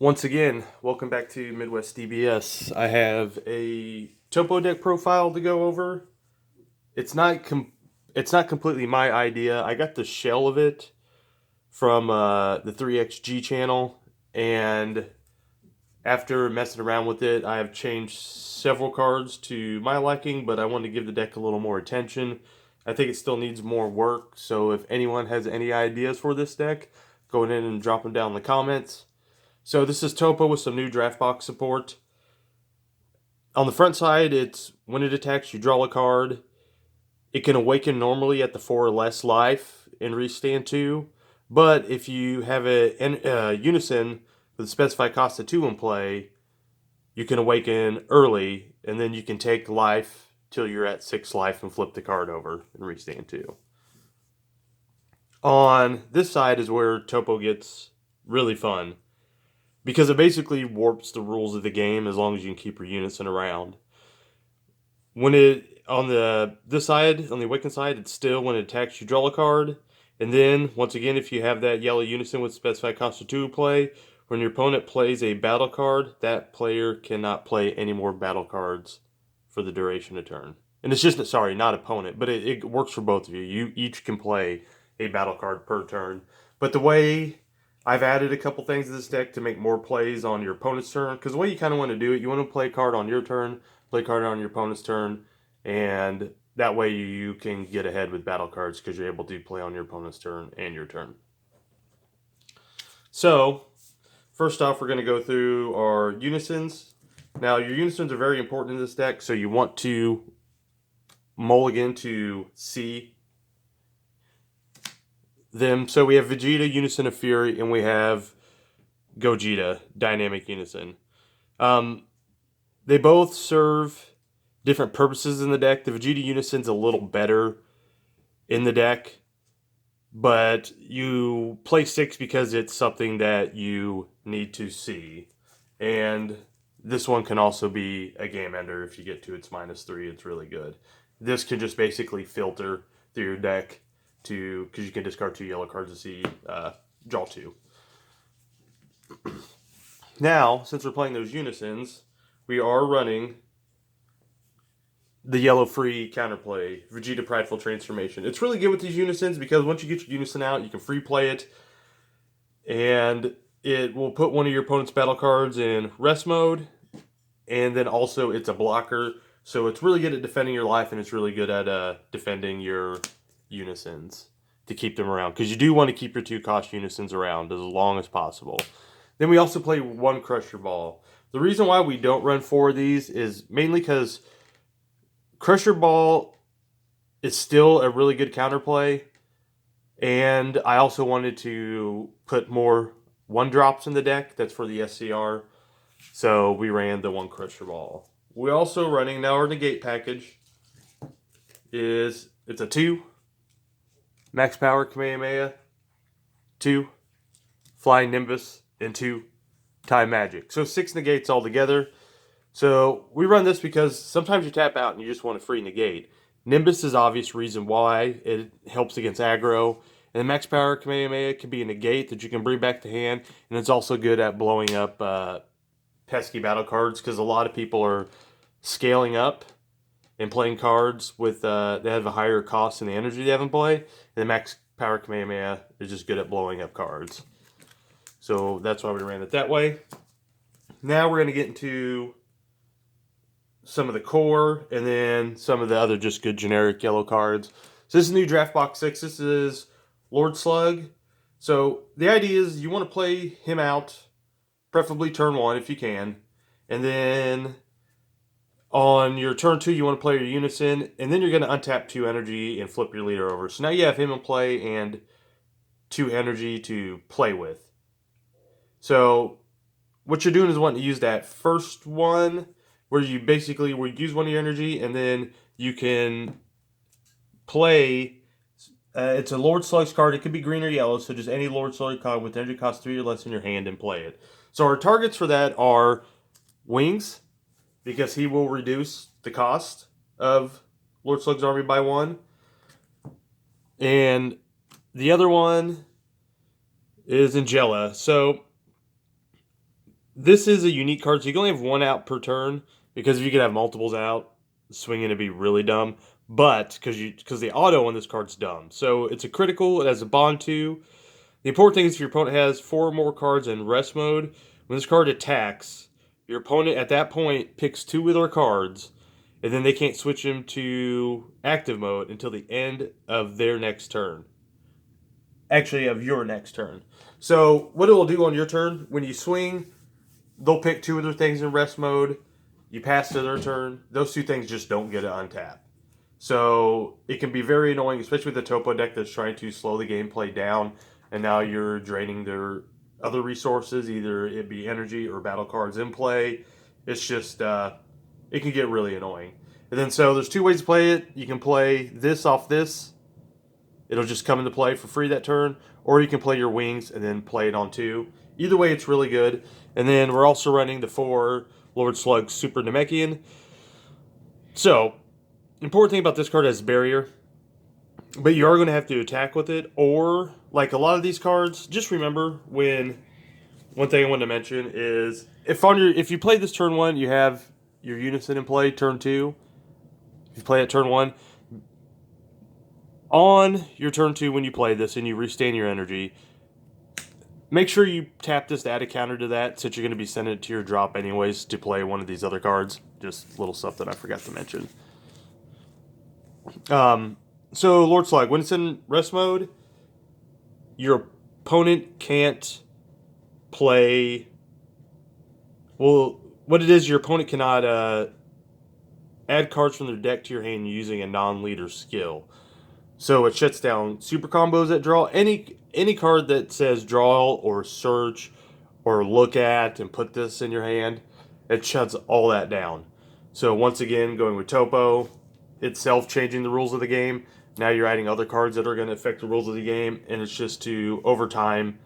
Once again, welcome back to Midwest DBS. I have a Toppo deck profile to go over. It's not completely my idea. I got the shell of it from the 3XG channel, and after messing around with it, I have changed several cards to my liking, but I wanted to give the deck a little more attention. I think it still needs more work, so if anyone has any ideas for this deck, go ahead and drop them down in the comments. So this is Toppo with some new draft box support. On the front side, it's when it attacks, you draw a card. It can awaken normally at the 4 or less life and restand 2. But if you have a Unison with a specified cost of 2 in play, you can awaken early, and then you can take life till you're at 6 life and flip the card over and restand 2. On this side is where Toppo gets really fun, because it basically warps the rules of the game as long as you can keep your Unison around. When it on this side, on the Awaken side, it's still when it attacks you draw a card. And then once again, if you have that yellow Unison with specified cost of 2 play, when your opponent plays a battle card, that player cannot play any more battle cards for the duration of turn. And it's just, sorry, not opponent, but it works for both of you. You each can play a battle card per turn. But the way I've added a couple things to this deck to make more plays on your opponent's turn, because the way you kind of want to do it, you want to play a card on your turn, play a card on your opponent's turn, and that way you can get ahead with battle cards because you're able to play on your opponent's turn and your turn. So, first off, we're going to go through our Unisons. Now, your Unisons are very important in this deck, so you want to mulligan to see them. So we have Vegeta, Unison of Fury, and we have Gogeta, Dynamic Unison. They both serve different purposes in the deck. The Vegeta Unison's a little better in the deck, but you play 6 because it's something that you need to see. And this one can also be a game ender. If you get to its -3, it's really good. This can just basically filter through your deck because you can discard 2 yellow cards to see draw 2. Now, since we're playing those Unisons, we are running the yellow free counterplay, Vegeta Prideful Transformation. It's really good with these Unisons because once you get your Unison out, you can free play it, and it will put one of your opponent's battle cards in rest mode, and then also it's a blocker, so it's really good at defending your life, and it's really good at defending your Unisons to keep them around, because you do want to keep your 2-cost Unisons around as long as possible. Then we also play 1 Crusher Ball. The reason why we don't run 4 of these is mainly because Crusher Ball is still a really good counterplay, and I also wanted to put more 1-drops in the deck. That's for the SCR, so we ran the 1 Crusher Ball. We're also running, now our negate package it's a 2 Max Power Kamehameha, 2 Flying Nimbus, and 2 Time Magic. So 6 negates altogether. So we run this because sometimes you tap out and you just want a free negate. Nimbus is obvious reason why. It helps against aggro. And the Max Power Kamehameha can be a negate that you can bring back to hand. And it's also good at blowing up pesky battle cards, because a lot of people are scaling up and playing cards with that have a higher cost than the energy they have in play. And the Max Power Kamehameha is just good at blowing up cards. So that's why we ran it that way. Now we're going to get into some of the core, and then some of the other just good generic yellow cards. So this is new Draft Box 6. This is Lord Slug. So the idea is you want to play him out, preferably turn 1 if you can. And then on your turn 2, you want to play your Unison, and then you're going to untap 2 energy and flip your leader over. So now you have him in play and 2 energy to play with. So what you're doing is wanting to use that first one, where you basically use 1 of your energy, and then you can play. It's a Lord Slug's card. It could be green or yellow, so just any Lord Slug card with energy cost 3 or less in your hand and play it. So our targets for that are Wings, because he will reduce the cost of Lord Slug's army by 1. And the other one is Angela. So This is a unique card, so you can only have one out per turn, because if you could have multiples out, swinging to be really dumb. But because the auto on this card's dumb, so it's a critical. It has a bond 2. The important thing is if your opponent has 4 or more cards in rest mode, when this card attacks, your opponent at that point picks 2 of their cards, and then they can't switch them to active mode until the end of their next turn. Actually, of your next turn. So what it will do on your turn, when you swing, they'll pick 2 of their things in rest mode. You pass to their turn. Those 2 things just don't get it untapped. So it can be very annoying, especially with the Toppo deck that's trying to slow the gameplay down, and now you're draining their other resources, either it be energy or battle cards in play. It's just, it can get really annoying. And then so there's 2 ways to play it. You can play this off this. It'll just come into play for free that turn. Or you can play your wings and then play it on 2. Either way, it's really good. And then we're also running the 4 Lord Slug Super Namekian. So, important thing about this card is barrier. But you are going to have to attack with it. Or, like a lot of these cards, just remember when... One thing I wanted to mention is, if you play this turn 1, you have your Unison in play turn 2. If you play it turn 1, on your turn 2 when you play this and you restand your energy, make sure you tap this to add a counter to that, since you're going to be sending it to your drop anyways to play one of these other cards. Just little stuff that I forgot to mention. So Lord Slug, when it's in rest mode, your opponent can't play... Well, what it is, your opponent cannot add cards from their deck to your hand using a non-leader skill. So it shuts down super combos that draw. Any card that says draw or search or look at and put this in your hand, it shuts all that down. So once again, going with Toppo itself changing the rules of the game. Now you're adding other cards that are going to affect the rules of the game, and it's just to, over time,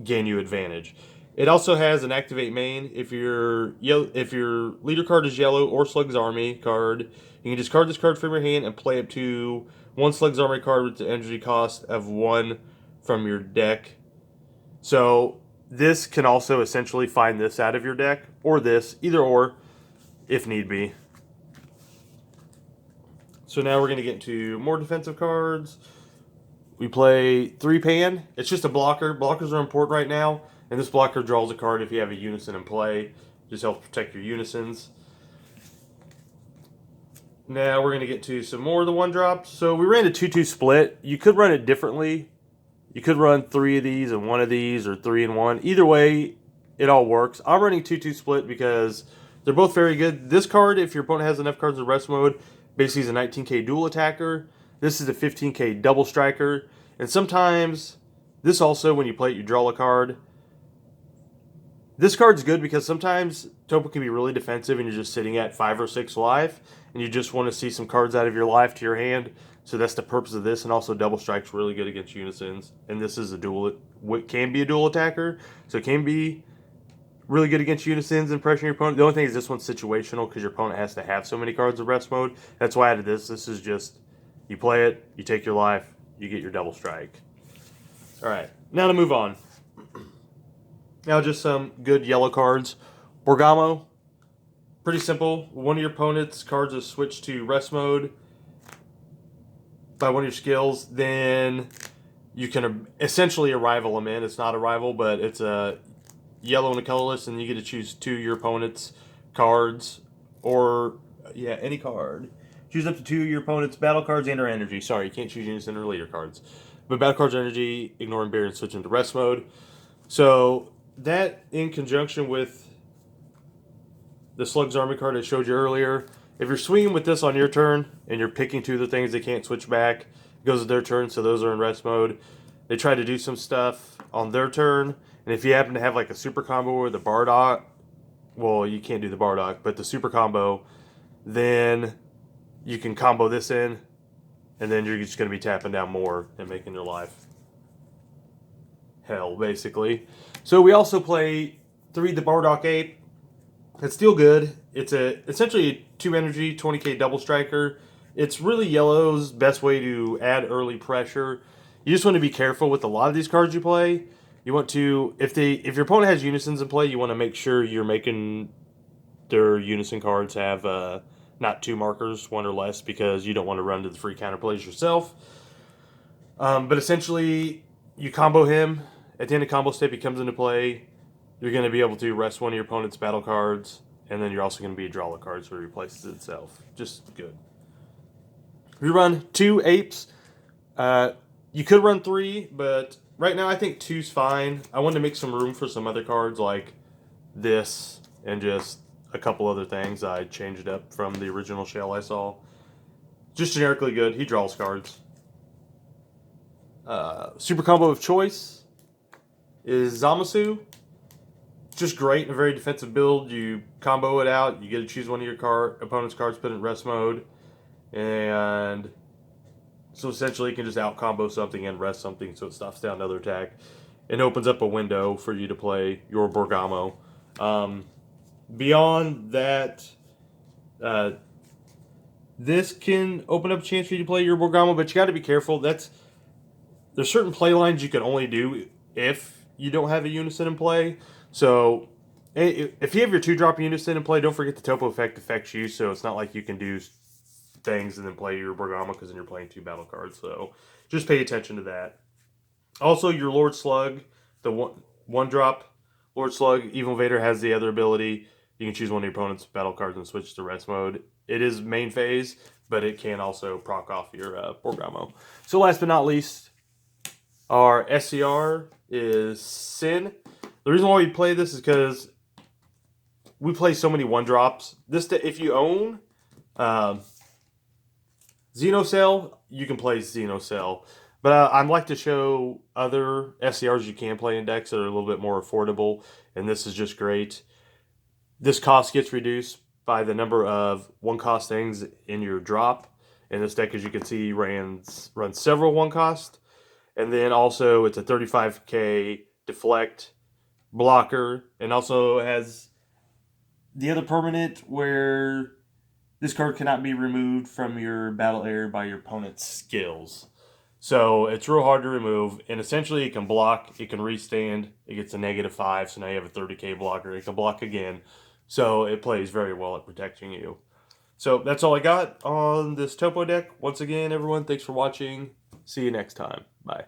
gain you advantage. It also has an activate main. If your leader card is yellow or Slug's Army card, you can discard this card from your hand and play up to 1 Slug's Army card with the energy cost of 1 from your deck. So this can also essentially find this out of your deck, or this, either or, if need be. So now we're going to get into more defensive cards. We play 3-pan. It's just a blocker. Blockers are important right now. And this blocker draws a card if you have a Unison in play. Just helps protect your Unisons. Now we're going to get to some more of the 1-drops. So we ran a 2-2 split. You could run it differently. You could run 3 of these and 1 of these, or 3 and 1. Either way, it all works. I'm running 2-2 split because they're both very good. This card, if your opponent has enough cards in rest mode, basically is a 19k dual attacker. This is a 15k double striker. And sometimes, this also, when you play it, you draw a card. This card's good because sometimes Toppo can be really defensive and you're just sitting at 5 or 6 life, and you just want to see some cards out of your life to your hand. So that's the purpose of this. And also double strike's really good against Unisons. And this is a dual, what can be a dual attacker. So it can be really good against Unisons and pressuring your opponent. The only thing is this one's situational because your opponent has to have so many cards in rest mode. That's why I added this. This is just, you play it, you take your life, you get your double strike. Alright, now to move on. Now just some good yellow cards. Bergamo, pretty simple. One of your opponent's cards is switched to rest mode by one of your skills, then you can essentially rival them in. It's not a rival, but it's a yellow and a colorless, and you get to choose 2 of your opponent's cards, or any card. Choose up to 2 of your opponent's battle cards and or energy. Sorry, you can't choose Unison or leader cards. But battle cards or energy, ignore and barrier and switch into rest mode. So that, in conjunction with the Slug's Army card I showed you earlier, if you're swinging with this on your turn and you're picking 2 of the things they can't switch back, it goes to their turn, so those are in rest mode. They try to do some stuff on their turn, and if you happen to have like a super combo or the Bardock, well, you can't do the Bardock, but the super combo, then you can combo this in, and then you're just going to be tapping down more and making your life hell, basically. So we also play 3 the Bardock Ape. It's still good. It's essentially a 2 energy, 20k double striker. It's really yellow's best way to add early pressure. You just want to be careful with a lot of these cards you play, You want to, if your opponent has Unisons in play, you want to make sure you're making their Unison cards have not 2 markers, 1 or less, because you don't want to run to the free counterplays yourself. But essentially, you combo him. At the end of combo step, he comes into play. You're going to be able to rest one of your opponent's battle cards, and then you're also going to be draw the cards where it replaces itself. Just good. We run 2 apes. You could run 3, but right now I think 2's fine. I wanted to make some room for some other cards like this and just a couple other things. I changed up from the original shell I saw. Just generically good. He draws cards. Super combo of choice is Zamasu. Just great in a very defensive build. You combo it out. You get to choose one of your opponent's cards, put it in rest mode, and so essentially you can just out combo something and rest something, so it stops down another attack. It opens up a window for you to play your Bergamo. Beyond that, this can open up a chance for you to play your Bergamo, but you got to be careful. There's certain play lines you can only do if you don't have a Unison in play. So if you have your 2-drop Unison in play, don't forget the Toppo effect affects you, so it's not like you can do things and then play your Bergamo because then you're playing 2 battle cards. So just pay attention to that. Also, your Lord Slug, the 1-drop Lord Slug, Evil Vader has the other ability. You can choose one of your opponent's battle cards and switch to rest mode. It is main phase, but it can also proc off your Bergamo. So last but not least, our SCR is Sin. The reason why we play this is because we play so many 1-drops. If you own Xenocell, you can play Xenocell. But I'd like to show other SCRs you can play in decks that are a little bit more affordable, and this is just great. This cost gets reduced by the number of 1-cost things in your drop. And this deck, as you can see, runs several 1-cost. And then also it's a 35k deflect blocker, and also has the other permanent where this card cannot be removed from your battle area by your opponent's skills. So it's real hard to remove, and essentially it can block, it can restand, it gets a -5, so now you have a 30k blocker, it can block again. So it plays very well at protecting you. So that's all I got on this Toppo deck. Once again, everyone, thanks for watching. See you next time. Bye.